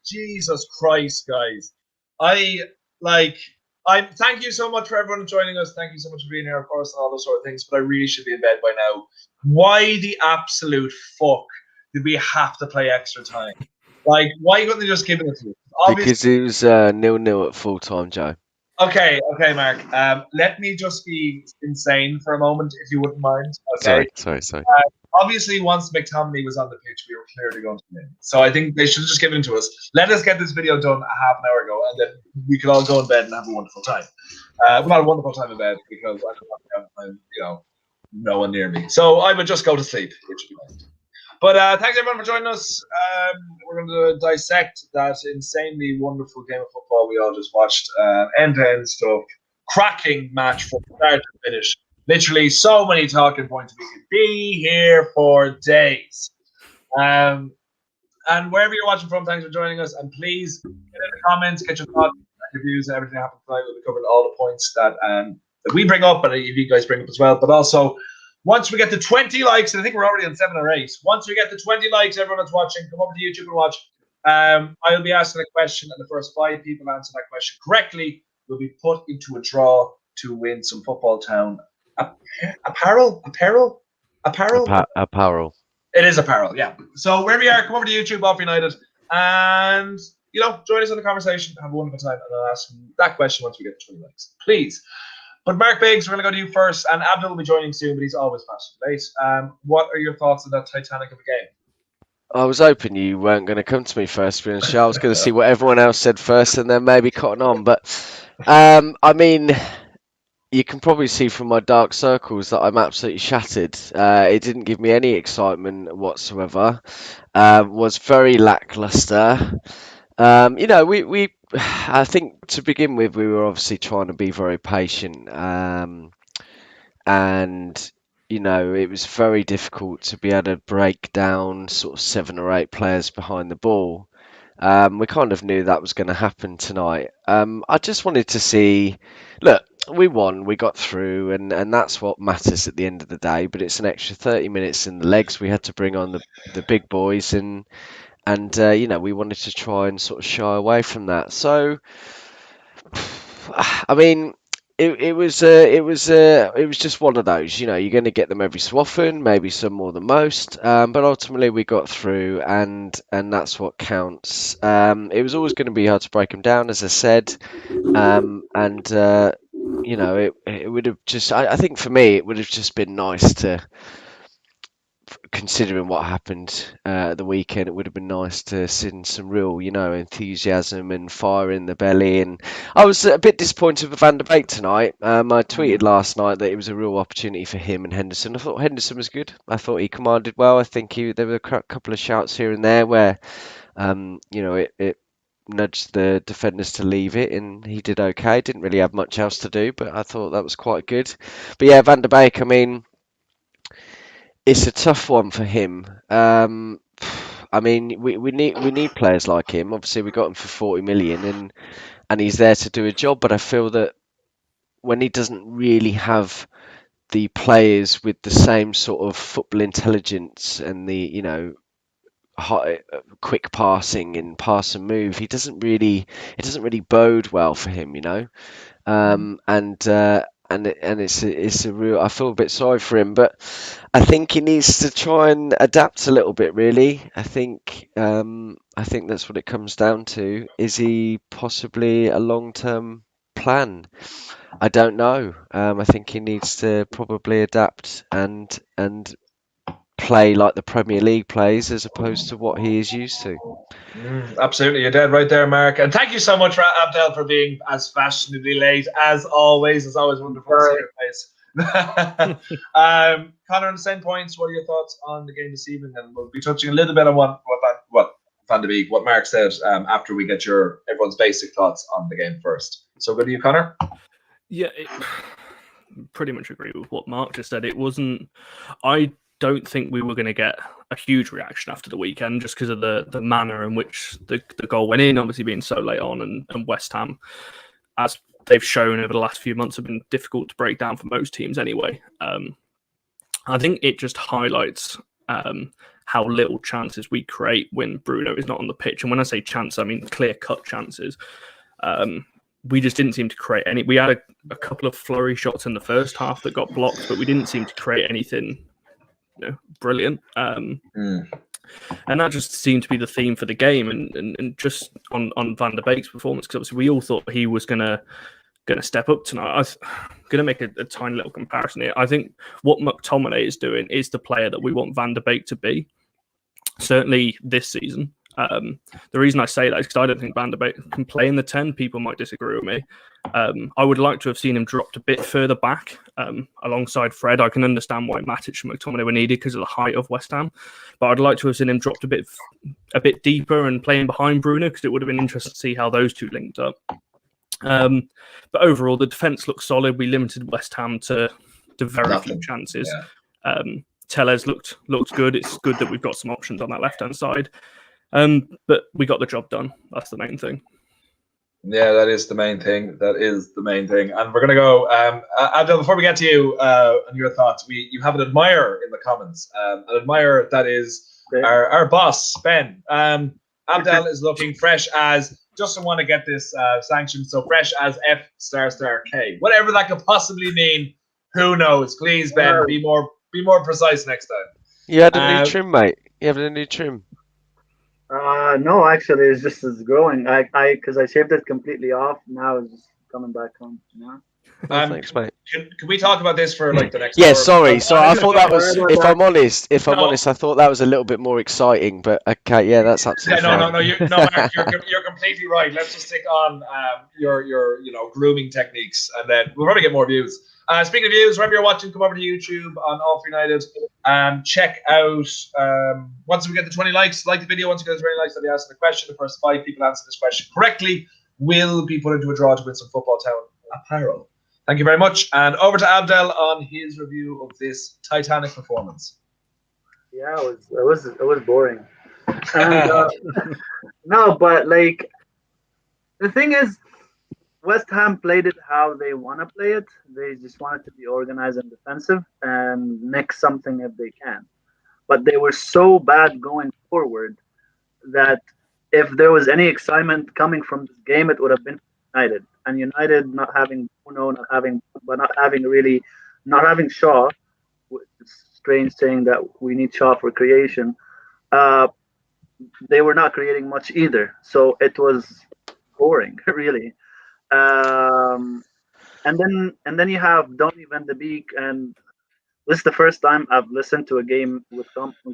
Jesus Christ, guys. Thank you so much for everyone joining us. Thank you so much for being here, of course, and all those sort of things. But I really should be in bed by now. Why the absolute fuck did we have to play extra time? Like, why couldn't they just give it to us? Because it was 0-0 at full time, Joe. Okay, Mark. Let me just be insane for a moment, if you wouldn't mind. Okay. Sorry. Obviously, once McTominay was on the pitch, we were clearly going to win. So I think they should have just given it to us. Let us get this video done a half an hour ago, and then we could all go in bed and have a wonderful time. Well, not a wonderful time in bed because I don't have no one near me. So I would just go to sleep, which would be nice. But thanks everyone for joining us. We're going to dissect that insanely wonderful game of football we all just watched. End-to-end stuff. Cracking match from start to finish. Literally so many talking points. We could be here for days. And wherever you're watching from, thanks for joining us. And please get in the comments, get your thoughts, your views, everything that happened tonight. We'll be covering all the points that we bring up, and if you guys bring up as well. But also, once we get to 20 likes, and I think we're already on 7 or 8. Once we get to 20 likes, everyone that's watching, come over to YouTube and watch. I'll be asking a question, and the first 5 people answer that question correctly will be put into a draw to win some Football Town apparel. It is apparel, yeah. So wherever you are, come over to YouTube, Off United, and join us in the conversation. Have a wonderful time, and I'll ask that question once we get to 20 likes, please. But Mark Biggs, we're going to go to you first, and Abdul will be joining soon, but he's always fast and late. What are your thoughts on that Titanic of a game? I was hoping you weren't going to come to me first, I was going to see what everyone else said first and then maybe cotton on. But, I mean, you can probably see from my dark circles that I'm absolutely shattered. It didn't give me any excitement whatsoever. Was very lackluster. I think to begin with, we were obviously trying to be very patient, and it was very difficult to be able to break down sort of 7 or 8 players behind the ball. We kind of knew that was going to happen tonight. I just wanted to see, look, we won, we got through, and that's what matters at the end of the day. But it's an extra 30 minutes in the legs. We had to bring on the big boys, and we wanted to try and sort of shy away from that. So, I mean, it was just one of those. You're going to get them every so often, maybe some more than most. But ultimately, we got through, and that's what counts. It was always going to be hard to break them down, as I said. It would have just. I think for me, it would have just been nice to. Considering what happened at the weekend, it would have been nice to see some real, enthusiasm and fire in the belly. And I was a bit disappointed with Van der Beek tonight. I tweeted last night that it was a real opportunity for him and Henderson. I thought Henderson was good. I thought he commanded well. I think there were a couple of shouts here and there where, it nudged the defenders to leave it, and he did okay. Didn't really have much else to do, but I thought that was quite good. But yeah, Van der Beek, I mean, it's a tough one for him. I mean, we need players like him. Obviously, we got him for 40 million, and he's there to do a job. But I feel that when he doesn't really have the players with the same sort of football intelligence and the quick passing and pass and move, it doesn't really bode well for him. And it's a real. I feel a bit sorry for him, but I think he needs to try and adapt a little bit. Really, I think that's what it comes down to. Is he possibly a long-term plan? I don't know. I think he needs to probably adapt and play like the Premier League plays as opposed to what he is used to. Absolutely, you're dead right there, Mark. And thank you so much, Abdel, for being as fashionably late as always. It's always wonderful to see your face. Connor, on the same points, what are your thoughts on the game this evening? And we'll be touching a little bit on what Van der Beek, what Mark said after we get everyone's basic thoughts on the game first. So good to you, Connor. Yeah, pretty much agree with what Mark just said. It wasn't. I don't think we were going to get a huge reaction after the weekend just because of the manner in which the goal went in, obviously being so late on, and West Ham, as they've shown over the last few months, have been difficult to break down for most teams anyway. I think it just highlights how little chances we create when Bruno is not on the pitch. And when I say chance, I mean clear-cut chances. We just didn't seem to create any. We had a couple of flurry shots in the first half that got blocked, but we didn't seem to create anything brilliant. And that just seemed to be the theme for the game. And just on Van der Beek's performance, because obviously we all thought he was going to step up tonight. I'm going to make a tiny little comparison here. I think what McTominay is doing is the player that we want Van der Beek to be, certainly this season. The reason I say that is because I don't think Van der Beek can play in the 10. People might disagree with me. I would like to have seen him dropped a bit further back alongside Fred. I can understand why Matic and McTominay were needed because of the height of West Ham, but I'd like to have seen him dropped a bit deeper and playing behind Bruno, because it would have been interesting to see how those two linked up. But overall, the defence looks solid. We limited West Ham to very few chances. Yeah. Tellez looked good. It's good that we've got some options on that left-hand side. But we got the job done. That's the main thing. Yeah, that is the main thing. And we're going to go, Abdel, before we get to you and your thoughts, you have an admirer in the comments. An admirer that is our boss, Ben. Abdel is looking fresh as, doesn't want to get this sanctioned, so fresh as F***K. Whatever that could possibly mean, who knows? Please, Ben, be more precise next time. You had a new trim, mate. You have a new trim. No, actually, it's growing. Because I shaved it completely off. Now it's just coming back on. Thanks, mate. Can we talk about this for like the next? Yeah, hour? sorry. I thought that was. If I'm honest, I thought that was a little bit more exciting. But okay, yeah, that's absolutely fine. Mark, you're completely right. Let's just stick on your grooming techniques, and then we'll probably get more views. Speaking of views, wherever you're watching, come over to YouTube on All for United. Check out, once we get the 20 likes, like the video. Once we get the 20 likes, I'll be asking the question. The first 5 people answer this question correctly will be put into a draw to win some Football Town apparel. Thank you very much. And over to Abdel on his review of this Titanic performance. Yeah, it was boring. And, no, but like, the thing is, West Ham played it how they want to play it. They just wanted to be organized and defensive and nick something if they can. But they were so bad going forward that if there was any excitement coming from this game, it would have been United. And United not having Bruno, not having Shaw. It's strange saying that we need Shaw for creation. They were not creating much either. So it was boring, really. And then you have Donny van de Beek, and this is the first time I've listened to a game with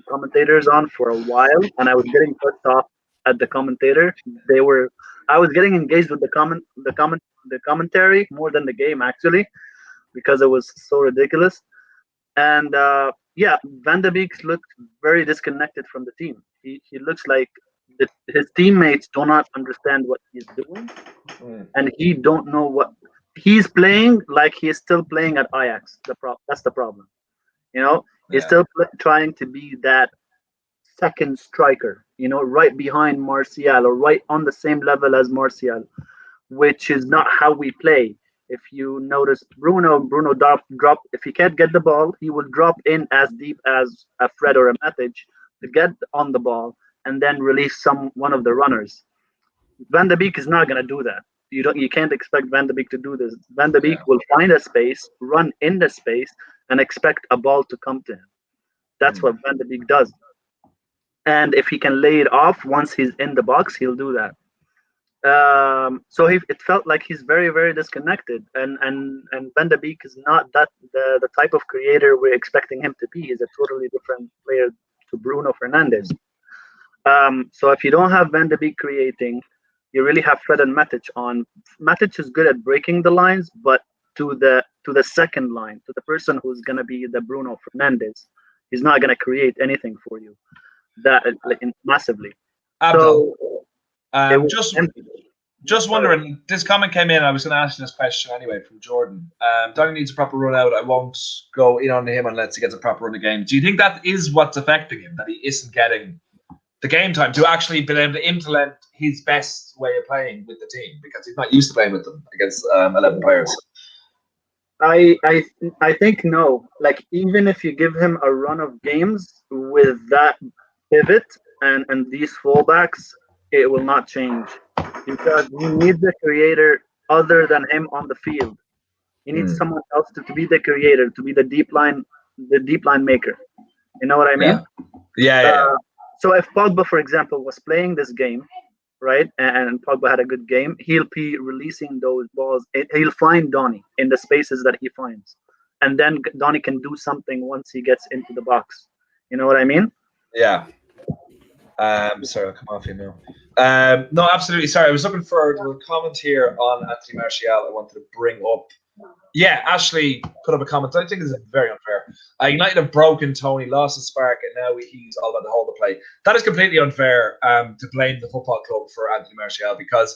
commentators on for a while, and I was getting pissed off at the commentator. I was getting engaged with the commentary more than the game, actually, because it was so ridiculous. And Van de Beek looked very disconnected from the team. He looks like his teammates do not understand what he's doing, and he don't know what he's playing. Like he's still playing at Ajax. That's the problem. He's still trying to be that second striker. Right behind Martial or right on the same level as Martial, which is not how we play. If you notice, Bruno drop. If he can't get the ball, he will drop in as deep as a Fred or a Matic to get on the ball and then release one of the runners. Van de Beek is not going to do that. You can't expect Van de Beek to do this. Van de Beek will find a space, run in the space, and expect a ball to come to him. That's what Van de Beek does. And if he can lay it off once he's in the box, he'll do that. So it felt like he's very, very disconnected. And Van de Beek is not the type of creator we're expecting him to be. He's a totally different player to Bruno Fernandes. So if you don't have Van de Beek creating, you really have Fred and Matic on. Matic is good at breaking the lines, but to the second line, to the person who's going to be the Bruno Fernandes, he's not going to create anything for you massively. Abdel, just wondering, this comment came in. I was going to ask you this question anyway from Jordan. Donny needs a proper run out. I won't go in on him unless he gets a proper run of game. Do you think that is what's affecting him, that he isn't getting the game time to actually be able to implement his best way of playing with the team, because he's not used to playing with them against 11 players? I think no. Like even if you give him a run of games with that pivot and these fullbacks, it will not change because you need the creator other than him on the field. You need Mm. someone else to be the creator, to be the deep line maker. You know what I mean? Yeah. So if Pogba, for example, was playing this game, right, and Pogba had a good game, he'll be releasing those balls. He'll find Donny in the spaces that he finds, and then Donny can do something once he gets into the box. You know what I mean? Yeah. Sorry, I'll come off you now. No, absolutely. Sorry, I was looking for a comment here on Anthony Martial. I wanted to bring up. Yeah, Ashley put up a comment that I think is very unfair. United have broken Tony, lost the spark, and now he's all about the hold of play. That is completely unfair to blame the football club for Anthony Martial because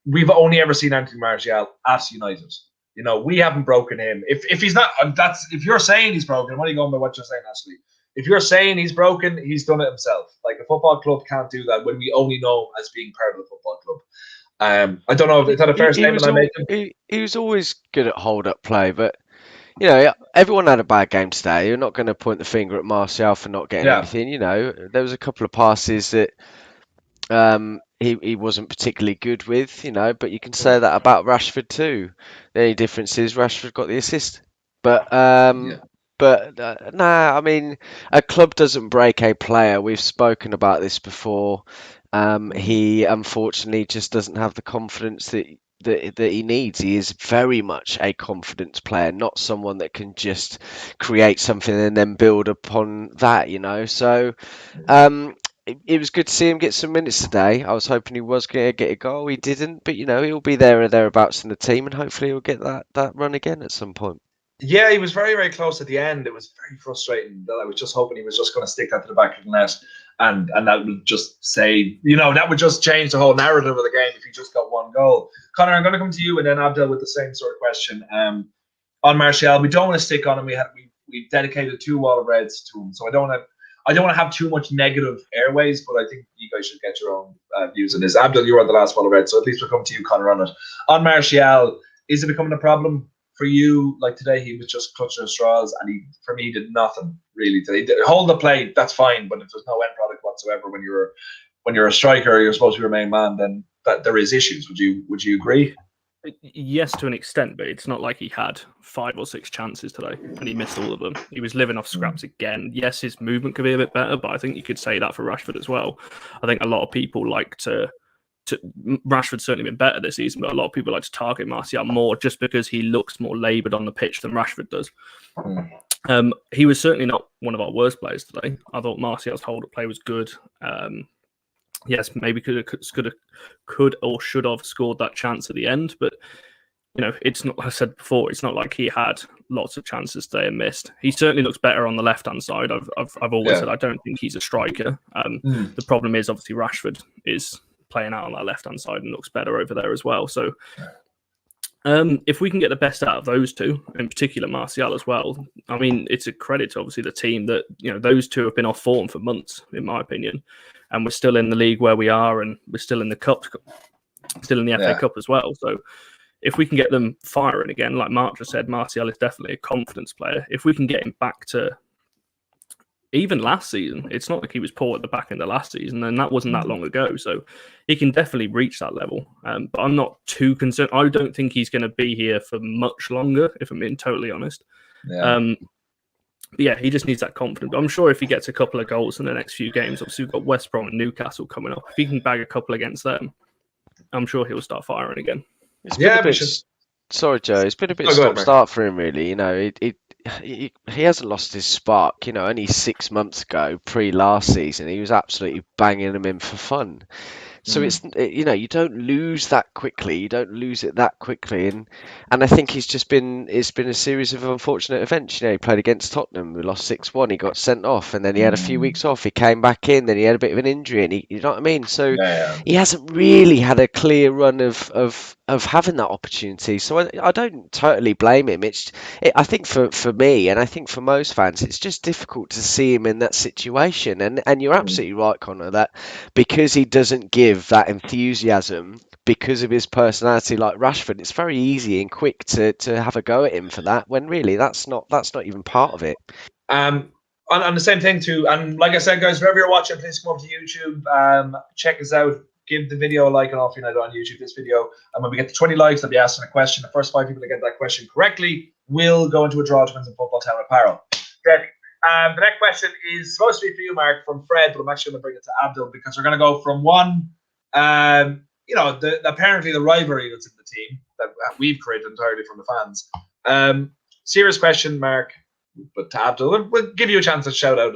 we've only ever seen Anthony Martial at United. You know, we haven't broken him. If he's not, if you're saying he's broken, what are you going by what you're saying, Ashley? If you're saying he's broken, he's done it himself. Like the football club can't do that when we only know as being part of the football club. I don't know if is that a fair statement I made. He was always good at hold-up play, but you know, everyone had a bad game today. You're not going to point the finger at Martial for not getting anything. You know, there was a couple of passes that he wasn't particularly good with. You know, but you can say that about Rashford too. The only difference is Rashford got the assist, but nah. I mean, a club doesn't break a player. We've spoken about this before. He unfortunately just doesn't have the confidence that he needs. He is very much a confidence player, not someone that can just create something and then build upon that, you know. So it was good to see him get some minutes today. I was hoping he was going to get a goal. He didn't, but you know, he'll be there or thereabouts in the team, and hopefully he'll get that run again at some point. Yeah, he was very, very close at the end. It was very frustrating. That I was just hoping he was just going to stick that to the back of the net, and that would just say, you know, that would just change the whole narrative of the game if he just got one goal. Connor, I'm going to come to you and then Abdel with the same sort of question. On Martial, we don't want to stick on him. We dedicated 2 wall of reds to him, so I don't want to have too much negative airways, but I think you guys should get your own views on this. Abdel, you were on the last wall of red, so at least we'll come to you, Connor, on it. On Martial, is it becoming a problem for you? Like today, he was just clutching at straws, and for me, did nothing really today. Hold the play, that's fine, but if there's no end product whatsoever when you're a striker, you're supposed to be your main man, then there is issues. Would you agree? Yes, to an extent, but it's not like he had 5 or 6 chances today and he missed all of them. He was living off scraps again. Yes, his movement could be a bit better, but I think you could say that for Rashford as well. I think a lot of people like to Rashford's certainly been better this season, but a lot of people like to target Martial more just because he looks more laboured on the pitch than Rashford does. He was certainly not one of our worst players today. I thought Martial's hold-up play was good. Yes, maybe could or should have scored that chance at the end, but you know, it's not. Like I said before, it's not like he had lots of chances today and missed. He certainly looks better on the left-hand side. I've always said I don't think he's a striker. The problem is obviously Rashford is playing out on that left-hand side and looks better over there as well. So if we can get the best out of those two, in particular Martial as well, I mean, it's a credit to obviously the team that, you know, those two have been off form for months, in my opinion, and we're still in the league where we are, and we're still in the cup, still in the FA Cup as well. So if we can get them firing again, like Mark just said, Martial is definitely a confidence player. If we can get him back to even last season, it's not like he was poor at the back end of last season, and that wasn't that long ago. So he can definitely reach that level. But I'm not too concerned. I don't think he's going to be here for much longer, if I'm being totally honest. But yeah, he just needs that confidence. I'm sure if he gets a couple of goals in the next few games, obviously we've got West Brom and Newcastle coming up. If he can bag a couple against them, I'm sure he'll start firing again. Sorry, Joe. It's been a bit stop-start for him, really. You know, he hasn't lost his spark. You know, only 6 months ago, pre-last season, he was absolutely banging them in for fun. So it's, you know, you don't lose that quickly. You don't lose it that quickly. And I think it's been a series of unfortunate events. You know, he played against Tottenham. We lost 6-1. He got sent off, and then he had a few weeks off. He came back in. Then he had a bit of an injury, and you know what I mean? So he hasn't really had a clear run of of having that opportunity. So I don't totally blame him. I think for me, and I think for most fans, it's just difficult to see him in that situation. And you're absolutely right, Connor, that because he doesn't give that enthusiasm because of his personality like Rashford, it's very easy and quick to have a go at him for that, when really that's not even part of it. On the same thing too, and like I said, guys, wherever you're watching, please come over to YouTube, check us out, give the video a like and off on YouTube, this video, and when we get to 20 likes, I'll be asking a question. The first 5 people to get that question correctly will go into a draw to win some football town apparel. Then, the next question is supposed to be for you, Mark, from Fred, but I'm actually going to bring it to Abdul because we're going to go from one, apparently the rivalry that's in the team that we've created entirely from the fans. Serious question, Mark, but to Abdul, we'll give you a chance to shout out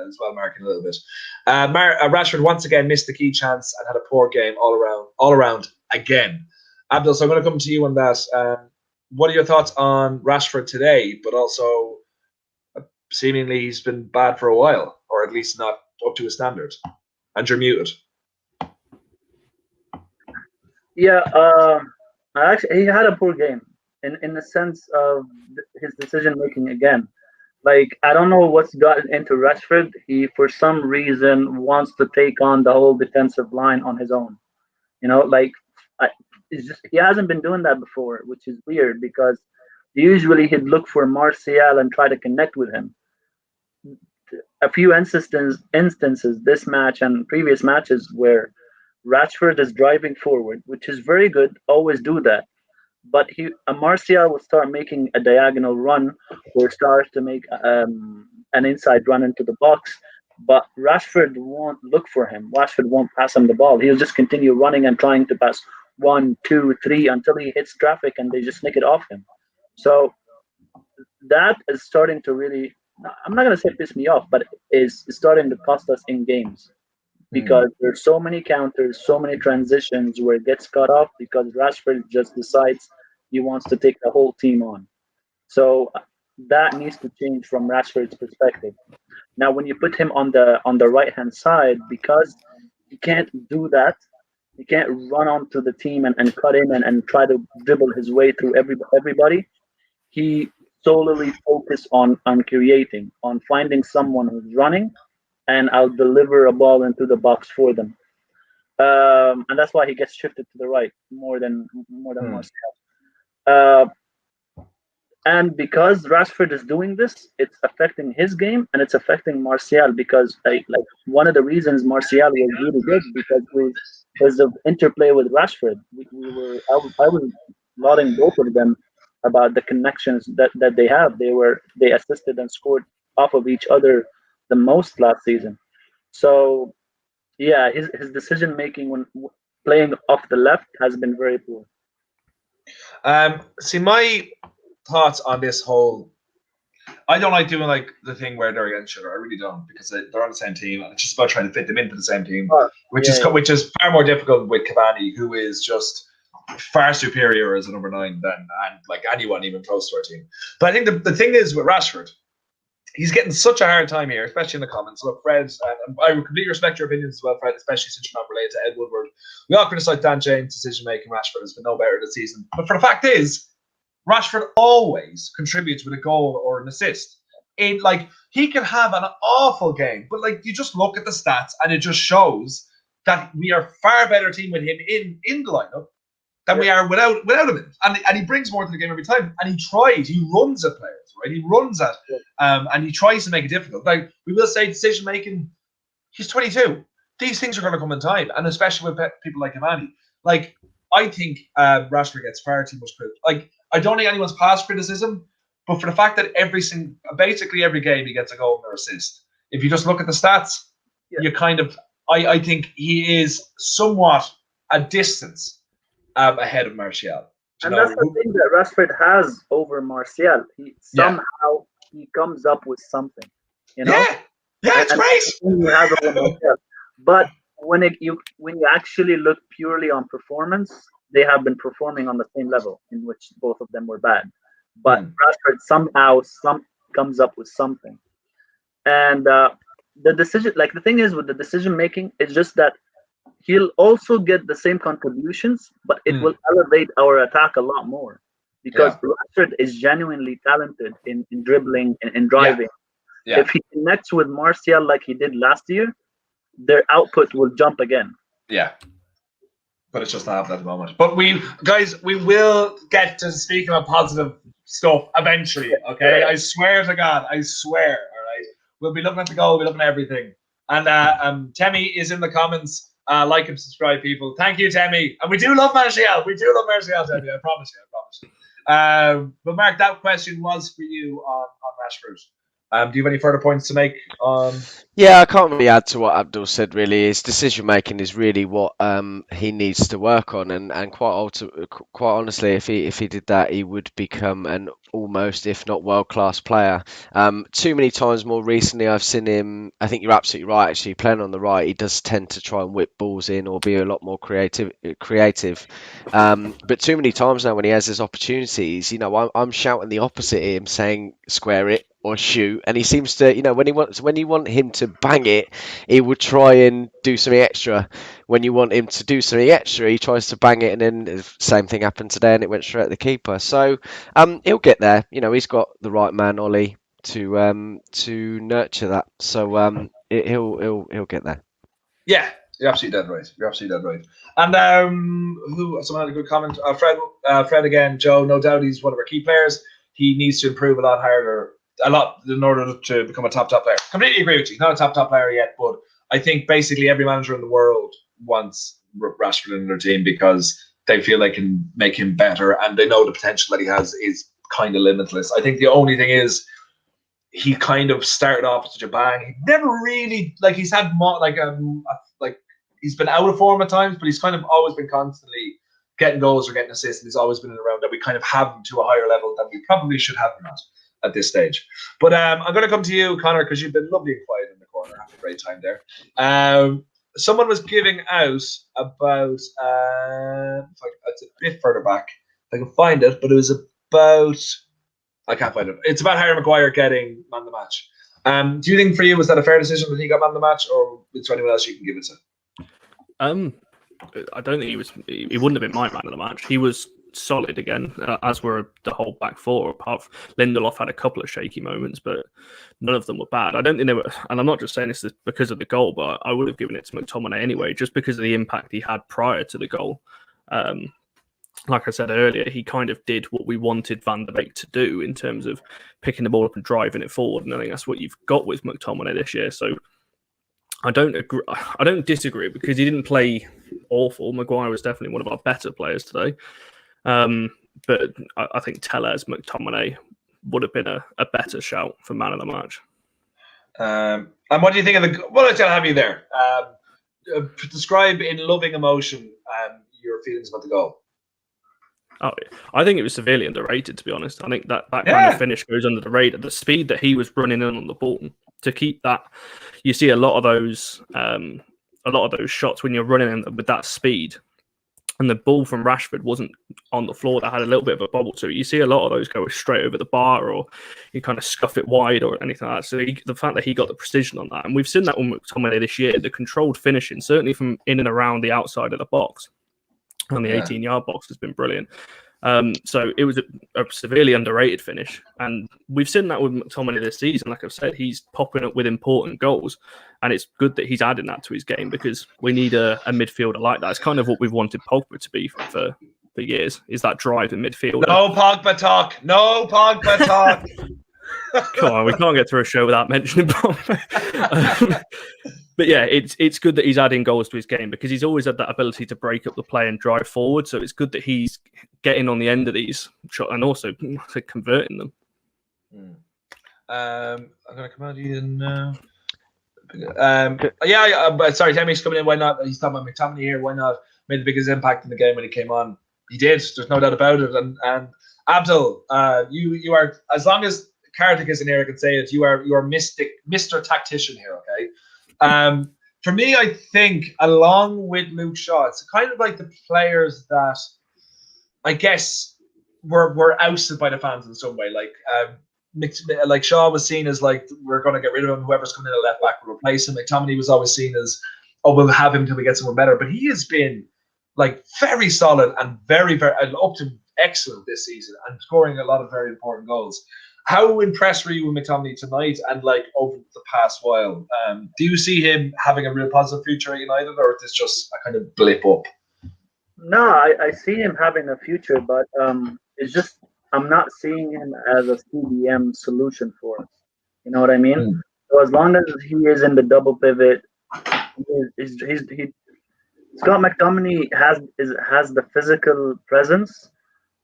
as well, Mark, in a little bit. Rashford once again missed the key chance and had a poor game all around again. Abdul, so I'm going to come to you on that. What are your thoughts on Rashford today, but also seemingly he's been bad for a while, or at least not up to his standards? And you're muted. Yeah, actually, he had a poor game in the sense of his decision making again. Like, I don't know what's gotten into Rashford. He, for some reason, wants to take on the whole defensive line on his own. Like, he hasn't been doing that before, which is weird because usually he'd look for Martial and try to connect with him. A few instances this match and previous matches where Rashford is driving forward, which is very good. Always do that. But Martial will start making a diagonal run or starts to make an inside run into the box. But Rashford won't look for him. Rashford won't pass him the ball. He'll just continue running and trying to pass 1, 2, 3 until he hits traffic and they just nick it off him. So that is starting to really, I'm not going to say piss me off, but is starting to cost us in games. Because there's so many counters, so many transitions where it gets cut off because Rashford just decides he wants to take the whole team on. So that needs to change from Rashford's perspective. Now, when you put him on the right hand side, because he can't do that, he can't run onto the team and cut in and try to dribble his way through everybody. He solely focus on creating, on finding someone who's running, and I'll deliver a ball into the box for them. And that's why he gets shifted to the right more than Martial. And because Rashford is doing this, it's affecting his game and it's affecting Martial because like one of the reasons Martial was really good because of interplay with Rashford. I was lauding both of them about the connections that they have. They assisted and scored off of each other the most last season. So yeah, his decision making when playing off the left has been very poor. See, my thoughts on this whole, I don't like doing like the thing where they're against each other. I really don't, because they're on the same team and it's just about trying to fit them into the same team, which is far more difficult with Cavani, who is just far superior as a number 9 than like anyone even close to our team. But I think the thing is with Rashford, he's getting such a hard time here, especially in the comments. Look, Fred, and I completely respect your opinions as well, Fred, especially since you're not related to Ed Woodward. We all criticize Dan James' decision-making. Rashford has been no better this season. But for the fact is, Rashford always contributes with a goal or an assist. He can have an awful game, but you just look at the stats and it just shows that we are a far better team with him in the lineup than we are without him. And he brings more to the game every time. And he runs at players, right? He runs at, and he tries to make it difficult. We will say decision making, he's 22. These things are going to come in time, and especially with people like Cavani. I think Rashford gets far too much credit. I don't think anyone's past criticism, but for the fact that basically every game he gets a goal or assist. If you just look at the stats, you I think he is somewhat a distance ahead of Martial. And that's the thing that Rashford has over Martial. He comes up with something. Yeah, it's great. But when you actually look purely on performance, they have been performing on the same level in which both of them were bad. But Rashford somehow comes up with something. And the decision, the thing is with the decision making, it's just that he'll also get the same contributions, but it will elevate our attack a lot more because Rashford is genuinely talented in dribbling and in driving. Yeah. If he connects with Martial like he did last year, their output will jump again. Yeah. But it's just not happening at the moment. But we will get to speaking of positive stuff eventually, okay? I swear to God, I swear, all right? We'll be looking at the goal, we'll be looking at everything. And Temi is in the comments. Like and subscribe, people. Thank you, Temi. And we do love Martial. We do love Martial, Temi. I promise you. But Mark, that question was for you on Rashford. Do you have any further points to make on? Yeah, I can't really add to what Abdul said. Really, his decision making is really what he needs to work on, and quite honestly, if he did that, he would become an almost, if not world class player. Too many times more recently, I've seen him. I think you're absolutely right. Actually, playing on the right, he does tend to try and whip balls in or be a lot more creative. But too many times now, when he has his opportunities, I'm shouting the opposite of him, saying square it or shoot, and he seems to, when you want him to bang it, he would try and do something extra. When you want him to do something extra, he tries to bang it, and then the same thing happened today, and it went straight at the keeper. So he'll get there. He's got the right man, Ollie, to nurture that. So he'll get there. Yeah, you're absolutely dead right. And someone had a good comment. Fred again, Joe. No doubt he's one of our key players. He needs to improve a lot in order to become a top player. Completely agree with you. He's not a top player yet, but I think basically every manager in the world wants Rashford in their team because they feel they can make him better, and they know the potential that he has is kind of limitless. I think the only thing is he kind of started off with such a bang. He never really he's had he's been out of form at times, but he's kind of always been constantly getting goals or getting assists, and he's always been around that we kind of have him to a higher level than we probably should have him at this stage. But I'm going to come to you, Connor, because you've been lovely and quiet in the corner. Having a great time there. Someone was giving out about it's a bit further back. I can find it, but it was about. I can't find it. It's about Harry Maguire getting man of the match. Do you think for you was that a fair decision that he got man of the match, or is there anyone else you can give it to? I don't think he wouldn't have been my man of the match. He was solid again, as were the whole back four. Apart from Lindelof had a couple of shaky moments, but none of them were bad. I don't think they were, and I'm not just saying this because of the goal, but I would have given it to McTominay anyway, just because of the impact he had prior to the goal. Like I said earlier, he kind of did what we wanted Van der Beek to do in terms of picking the ball up and driving it forward, and I think that's what you've got with McTominay this year. So I don't agree. I don't disagree because he didn't play awful. Maguire was definitely one of our better players today. But I think Tellez, McTominay would have been a better shout for man of the match. And what do you think of the? What did I have you there? Describe in loving emotion your feelings about the goal. Oh, I think it was severely underrated, to be honest. I think that kind of finish goes under the radar. The speed that he was running in on the ball to keep that, you see a lot of those shots when you're running in with that speed, and the ball from Rashford wasn't on the floor. That had a little bit of a bobble to it. You see a lot of those go straight over the bar, or you kind of scuff it wide, or anything like that. So the fact that he got the precision on that, and we've seen that with McTominay this year, the controlled finishing, certainly from in and around the outside of the box. On the 18-yard box has been brilliant. So it was a severely underrated finish. And we've seen that with McTominay this season. Like I've said, he's popping up with important goals. And it's good that he's adding that to his game because we need a midfielder like that. It's kind of what we've wanted Pogba to be for years, is that drive in midfield. No Pogba talk. Come on, we can't get through a show without mentioning Pogba. But yeah, it's good that he's adding goals to his game because he's always had that ability to break up the play and drive forward. So it's good that he's getting on the end of these shots and also converting them. I'm going to come out of you now. Sorry, Tammy's coming in. Why not? He's talking about McTominay here. Why not? Made the biggest impact in the game when he came on. He did. There's no doubt about it. And Abdul, you are, as long as Kartik isn't here, I can say it. You are Mr. Tactician here. Okay. For me, I think along with Luke Shaw, it's kind of like the players that I guess were ousted by the fans in some way. Like Shaw was seen as like we're going to get rid of him. Whoever's coming in at left back will replace him. McTominay was always seen as oh, we'll have him till we get someone better. But he has been like very solid and very, very and up to excellent this season and scoring a lot of very important goals. How impressed were you with McTominay tonight and like over the past while? Do you see him having a real positive future at United, or is this just a kind of blip up? No, I see him having a future, but it's just I'm not seeing him as a CDM solution for us. You know what I mean? Mm. So as long as he is in the double pivot, he Scott McTominay has the physical presence.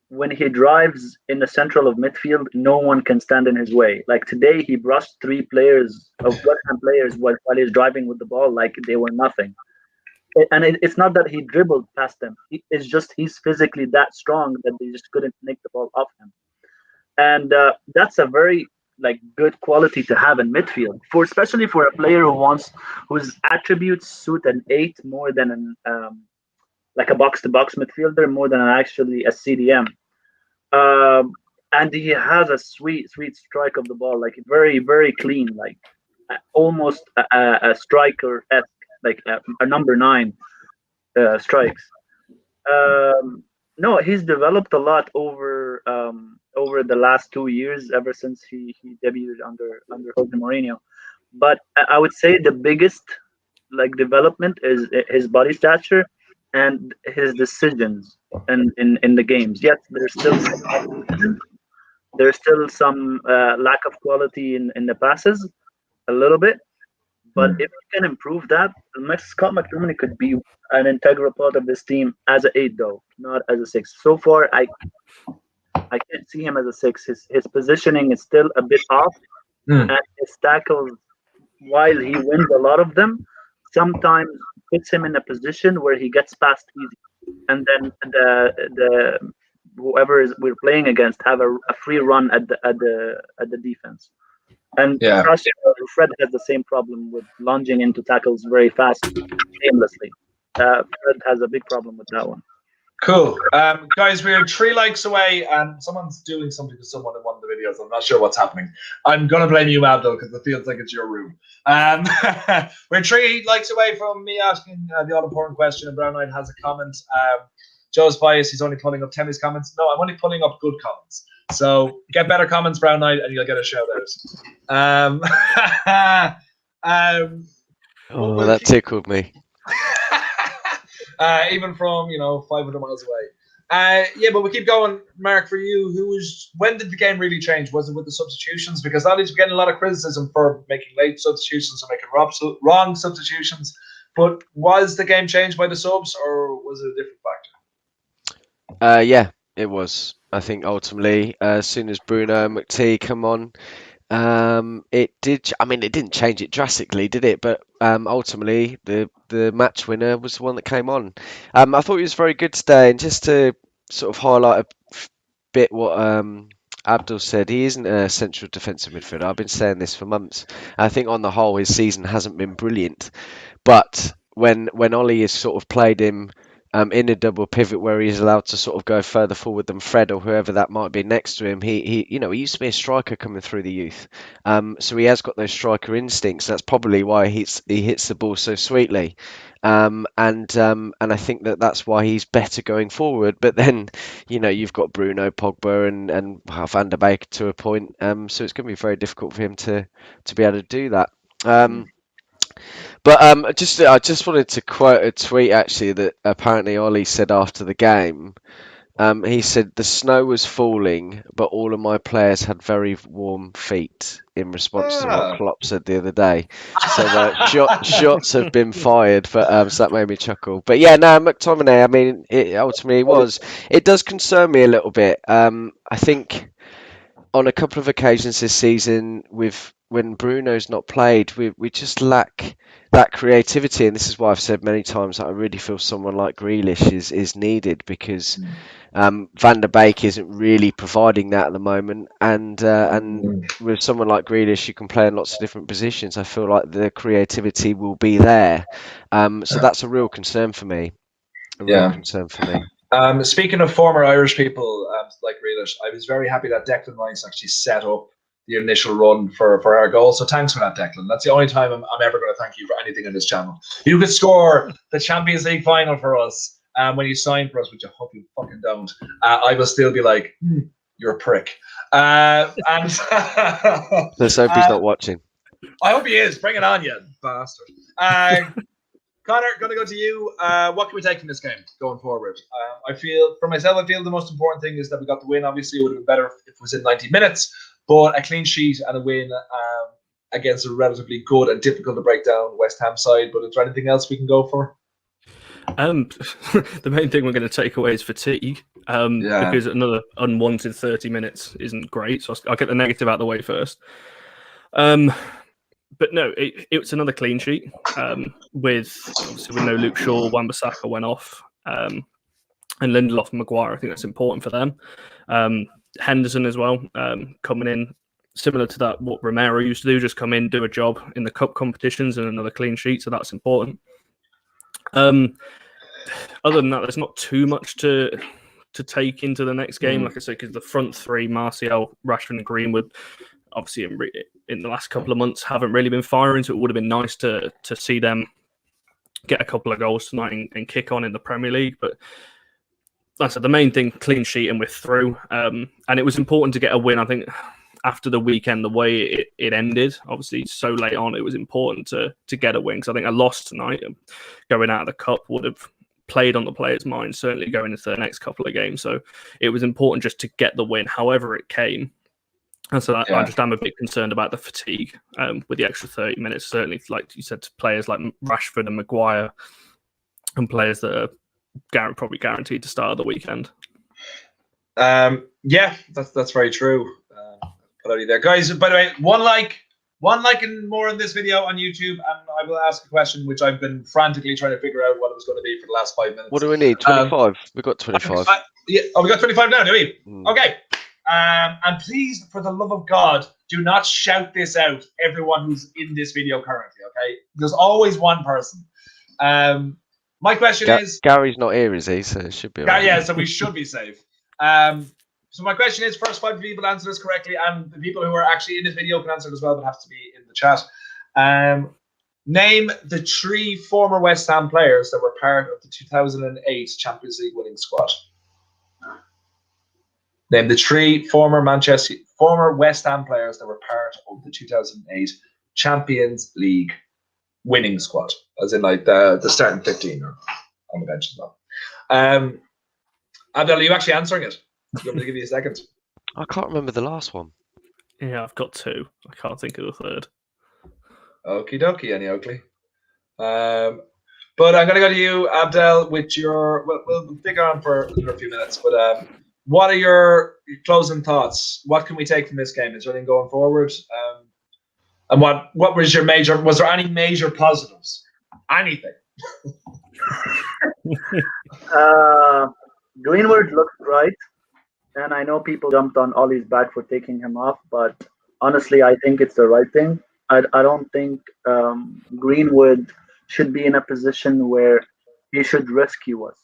When he drives in the central of midfield, no one can stand in his way. Like today, he brushed three players of West Ham players while he's driving with the ball, like they were nothing. It's not that he dribbled past them. It's just he's physically that strong that they just couldn't nick the ball off him. And that's a very like good quality to have in midfield, for especially for a player whose attributes suit an 8 more than an like a box to box midfielder more than actually a CDM. And he has a sweet strike of the ball, like very very clean, like almost a striker esque, like a number 9 strikes. No, he's developed a lot over the last 2 years, ever since he debuted under Jose Mourinho. But I would say the biggest like development is his body stature and his decisions in the games. Yes, there's still some lack of quality in the passes, a little bit. But if we can improve that, Scott McTominay could be an integral part of this team as an 8, though, not as a 6. So far, I can't see him as a 6. His positioning is still a bit off, and his tackles, while he wins a lot of them, sometimes puts him in a position where he gets past easy, and then the whoever we're playing against have a free run at the defense. And Fred has the same problem with lunging into tackles very fast, aimlessly. Fred has a big problem with that one. Cool. Guys, we're 3 likes away and someone's doing something to someone in one of the videos. I'm not sure what's happening. I'm going to blame you, Abdul, because it feels like it's your room. We're 3 likes away from me asking the all-important question, and Brown Knight has a comment. Joe's biased. He's only pulling up Temmy's comments. No, I'm only pulling up good comments. So get better comments, Brown Knight, and you'll get a shout out. That tickled me. Even from 500 miles away. Yeah, but we keep going. Mark, for you, when did the game really change? Was it with the substitutions? Because Ollie's getting a lot of criticism for making late substitutions or making wrong substitutions. But was the game changed by the subs, or was it a different factor? Yeah, it was. I think ultimately, as soon as Bruno and McT come on, it did. I mean, it didn't change it drastically, did it? But ultimately, the match winner was the one that came on. I thought he was very good today, and just to sort of highlight a bit what Abdul said, he isn't a central defensive midfielder. I've been saying this for months. I think on the whole, his season hasn't been brilliant, but when Ollie has sort of played him in a double pivot where he's allowed to sort of go further forward than Fred or whoever that might be next to him, he used to be a striker coming through the youth, so he has got those striker instincts. That's probably why he hits the ball so sweetly, and I think that's why he's better going forward. But then you've got Bruno, Pogba, and Van der Beek to a point, so it's going to be very difficult for him to be able to do that. But I just wanted to quote a tweet actually that apparently Ollie said after the game. He said the snow was falling, but all of my players had very warm feet, in response to what Klopp said the other day. So shots have been fired, but so that made me chuckle. But yeah, no, McTominay. I mean, it ultimately was. It does concern me a little bit. I think on a couple of occasions this season, when Bruno's not played, we just lack that creativity, and this is why I've said many times that I really feel someone like Grealish is needed, because Van der Beek isn't really providing that at the moment, and with someone like Grealish, you can play in lots of different positions. I feel like the creativity will be there, so that's a real concern for me. Speaking of former Irish people like Grealish, I was very happy that Declan Rice actually set up the initial run for our goal. So thanks for that, Declan. That's the only time I'm ever going to thank you for anything on this channel. You could score the Champions League final for us when you sign for us, which I hope you fucking don't. I will still be like, you're a prick. And Let's hope he's not watching. I hope he is. Bring it on, you bastard. Connor, going to go to you. What can we take from this game going forward? I feel the most important thing is that we got the win. Obviously, it would have been better if it was in 90 minutes, but a clean sheet and a win against a relatively good and difficult to break down West Ham side. But is there anything else we can go for? The main thing we're going to take away is fatigue, because another unwanted 30 minutes isn't great. So I'll get the negative out of the way first. But no, it's another clean sheet with no Luke Shaw. Wan-Bissaka went off, and Lindelof and Maguire. I think that's important for them. Henderson as well, coming in similar to that what Romero used to do, just come in, do a job in the cup competitions, and another clean sheet. So that's important. Other than that, there's not too much to take into the next game. Like I said, because the front three, Martial, Rashford, and Greenwood, obviously in the last couple of months haven't really been firing, so it would have been nice to see them get a couple of goals tonight and kick on in the Premier League. But like I said, the main thing, clean sheet, and we're through. And it was important to get a win. I think after the weekend, the way it ended, obviously so late on, it was important to get a win, because I think a loss tonight, going out of the cup, would have played on the players' minds, certainly going into the next couple of games. So it was important just to get the win, however it came. And so I just am a bit concerned about the fatigue with the extra 30 minutes. Certainly, like you said, to players like Rashford and Maguire, and players that are probably guaranteed to start at the weekend. That's very true. Put out there, guys. By the way, one like and more on this video on YouTube, and I will ask a question which I've been frantically trying to figure out what it was going to be for the last 5 minutes. What do we need? 25. We've got 25. We got 25 now, do we? Okay. And please, for the love of God, do not shout this out, everyone who's in this video currently, okay? There's always one person. My question is... Gary's not here, is he? So it should be all right. Yeah, so we should be safe. So my question is, first 5 people to answer this correctly, and the people who are actually in this video can answer it as well, but have to be in the chat. Name the 3 former West Ham players that were part of the 2008 Champions League winning squad. Name the 3 former West Ham players that were part of the 2008 Champions League winning squad, as in like the starting 15 or on the bench as well. Abdel, are you actually answering it? You want me to give you a second? I can't remember the last one. Yeah, I've got 2. I can't think of the third. Okie dokie, Annie Oakley. But I'm going to go to you, Abdel, with your... We'll figure on for a few minutes, but... what are your closing thoughts? What can we take from this game? Is there anything going forward? And what was your major? Was there any major positives? Anything? Greenwood looked right, and I know people jumped on Ollie's back for taking him off, but honestly, I think it's the right thing. I don't think Greenwood should be in a position where he should rescue us,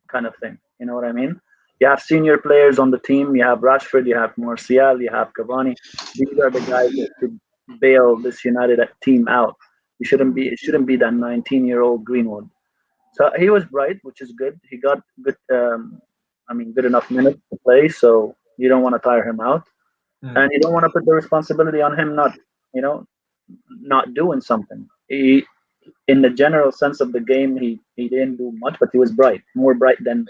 kind of thing. You know what I mean? You have senior players on the team. You have Rashford, you have Martial, you have Cavani. These are the guys that should bail this United team out. It shouldn't be that 19-year-old Greenwood. So he was bright, which is good. He got good enough minutes to play, so you don't want to tire him out. And you don't want to put the responsibility on him not doing something. In the general sense of the game, he didn't do much, but he was bright, more bright than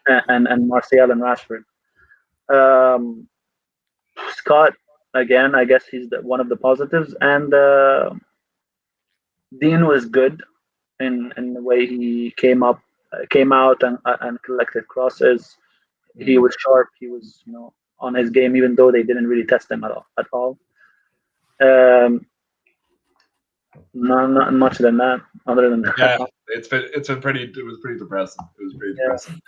and Martial and Rashford. Scott, again, I guess he's one of the positives, and Dean was good in the way he came out and collected crosses. He was sharp. He was on his game, even though they didn't really test him at all. Not much than that. Other than that, it was pretty depressing. It was pretty depressing.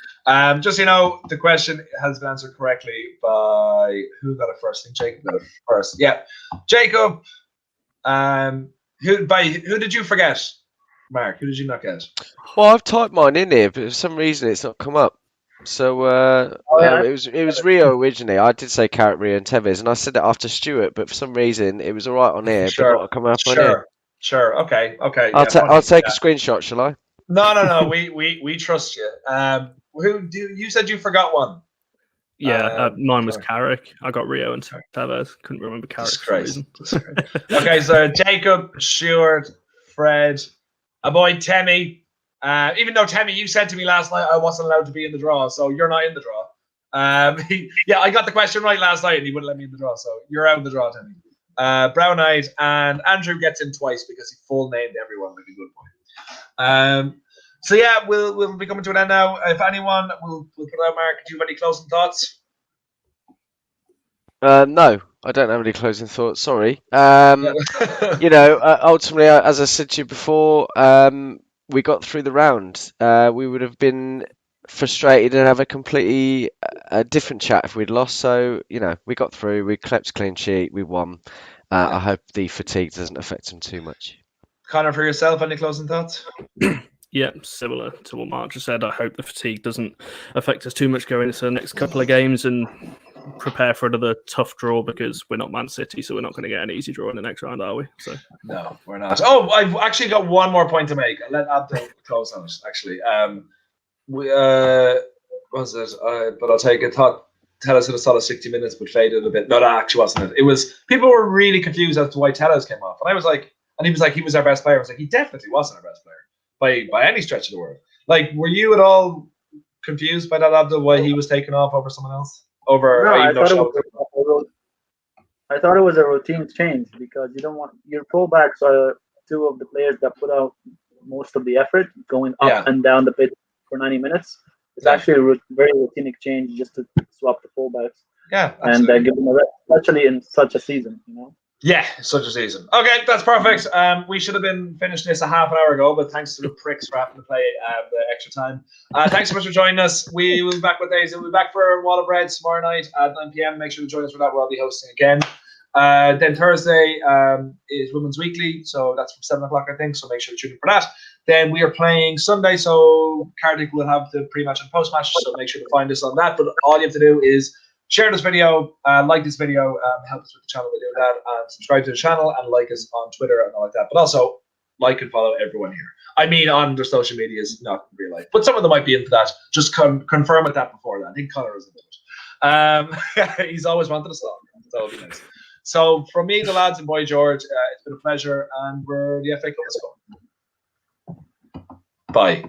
Just the question has been answered correctly by who got it first? I think Jacob got it first. Yeah, Jacob. Who did you forget? Mark, who did you not get? Well, I've typed mine in here, but for some reason it's not come up. So yeah. it was Rio originally. I did say Carrot, Rio, and Tevez, and I said it after Stuart, but for some reason it was all right on here, but not coming up on here. Sure. Okay. I'll Yeah, take a screenshot, shall I? No. We trust you. You said you forgot one? Yeah, mine was sorry. Carrick. I got Rio and Tevez. Couldn't remember Carrick for some reason. Okay, so Jacob, Stuart, Fred, a boy Temmie. Even though Temmie, you said to me last night I wasn't allowed to be in the draw, so you're not in the draw. Yeah, I got the question right last night, and he wouldn't let me in the draw, so you're out of the draw, Temmie. Brown Eyed, and Andrew gets in twice because he full named everyone like a good boy. So yeah, we'll be coming to an end now. If anyone, we'll put it out. Mark, do you have any closing thoughts? No, I don't have any closing thoughts. Sorry. Ultimately, as I said to you before, we got through the round. We would have been frustrated and have a completely different chat if we'd lost. So, we got through. We kept a clean sheet. We won. I hope the fatigue doesn't affect them too much. Connor, for yourself, any closing thoughts? Yeah, similar to what Mark just said. I hope the fatigue doesn't affect us too much going into the next couple of games and prepare for another tough draw because we're not Man City, so we're not going to get an easy draw in the next round, are we? So no, we're not. Oh, I've actually got one more point to make. I'll let Abdul close on it, actually. Was it? But I'll take it. Tellus had a solid 60 minutes, but faded a bit. No, that actually wasn't it. It was, people were really confused as to why Tellus came off. And I was like, and he was like, he was our best player. I was like, he definitely wasn't our best player by any stretch of the word. Like, were you at all confused by that, Abdul, why he was taken off over someone else? No, I thought it was a routine change because you don't want your fullbacks are two of the players that put out most of the effort going up and down the pitch for 90 minutes. It's actually a very routinic change just to swap the fullbacks. Yeah, absolutely. And give them a rest, especially in such a season, Yeah, such a season. Okay, that's perfect. We should have been finished this a half an hour ago, but thanks to the pricks for having to play the extra time. Thanks so much for joining us. We will be back with days. We'll be back for Wall of Bread tomorrow night at 9 p.m. Make sure to join us for that. We'll be hosting again. Then Thursday is Women's Weekly, so that's from 7 o'clock, I think. So make sure to tune in for that. Then we are playing Sunday, so Cardiff will have the pre-match and post-match. So make sure to find us on that. But all you have to do is share this video, like this video, help us with the channel by doing that, and subscribe to the channel and like us on Twitter and all like that. But also like and follow everyone here. I mean, on their social medias, not in real life, but some of them might be into that. Just confirm with that before that. I think Connor is into it. He's always wanted a song, so it'll be nice. So from me, the lads, and boy George, it's been a pleasure, and we're the FA Cup is going. Bye.